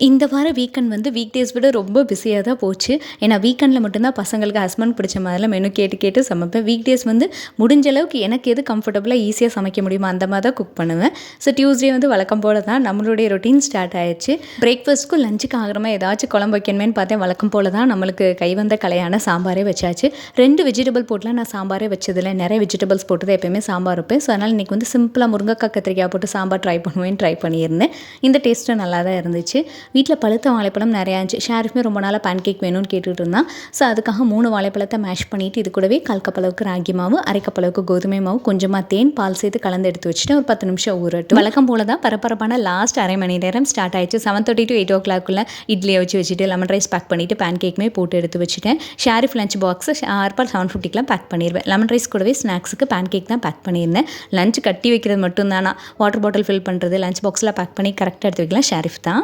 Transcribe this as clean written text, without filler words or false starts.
இந்த வார வீக்கெண்ட் வந்து வீக் டேஸ் விட ரொம்ப பிஸியாக தான் போச்சு. ஏன்னா வீக்கெண்டில் மட்டும்தான் பசங்களுக்கு ஹஸ்பண்ட் பிடிச்ச மாதிரிலாம் மெனு கேட்டு கேட்டு சமைப்பேன். வீக் டேஸ் வந்து முடிஞ்ச அளவுக்கு எனக்கு எது கம்ஃபர்டபுளாக ஈஸியாக சமைக்க முடியுமோ அந்த மாதிரி தான் குக் பண்ணுவேன். ஸோ டியூஸ்டே வந்து வழக்கம் போல் தான் நம்மளுடைய ரொட்டீன் ஸ்டார்ட் ஆயிடுச்சு. பிரேக்ஃபாஸ்ட்க்கும் லஞ்சுக்கு ஆகிறமா ஏதாச்சும் குழம்பு வைக்கணுமேனு பார்த்தேன். வழக்கம் போல் தான் நம்மளுக்கு கைவந்த கலையான சாம்பாரே வச்சாச்சு. 2 வெஜிடபிள் போட்டுலாம் நான் சாம்பாரே வச்சதில்லை. நிறைய வெஜிடபிள்ஸ் போட்டு தான் எப்போயுமே சாம்பார் வைப்பேன். ஸோ அதனால் இன்றைக்கி வந்து சிம்பிளாக முருங்கைக்காய் கத்திரிக்காய் போட்டு சாம்பார் ட்ரை பண்ணியிருந்தேன். இந்த டேஸ்ட்டும் நல்லா தான் இருந்துச்சு. வீட்டில் பழுத்த வாழைப்பழம் நிறையா இருந்துச்சு. ஷேரிஃப்மே ரொம்ப நாளாக பேன் கேக் வேணும்னு கேட்டுட்டு இருந்தான். ஸோ அதுக்காக 3 வாழைப்பழத்தை மேஷ் பண்ணிவிட்டு இது கூடவே 1/4 கப் அளவுக்கு ராகி மாவு, 1/2 கப் அளவுக்கு கோதுமை மாவு, கொஞ்சமாக தேன், பால் சேர்த்து கலந்து எடுத்து வச்சுட்டு ஒரு 10 நிமிஷம் ஊறட்டும். வழக்கம் போல தான் பரபரப்பான லாஸ்ட் அரை மணி நேரம் ஸ்டார்ட் ஆயிடுச்சு. 7:30 to 8 o'clock இட்லியை வச்சுட்டு லெமன் ரைஸ் பேக் பண்ணிவிட்டு பேன் கேக்குமே போட்டு எடுத்து வச்சுட்டேன். ஷேரிஃப் லஞ்ச் பாக்ஸு ஷார்ப்பாக 7:50 பேக் பண்ணிடுவேன். லெமன் ரைஸ் கூடவே ஸ்நாக்ஸுக்கு பேன் கேக் தான் பேக் பண்ணியிருந்தேன். லஞ்ச் கட்டி வைக்கிறது மட்டும் தானா, வாட்டர் பாட்டில் ஃபில் பண்ணுறது, லஞ்ச் பாக்ஸில் பேக் பண்ணி கரெக்டாக எடுத்து வைக்கலாம் ஷேரிஃப் தான்.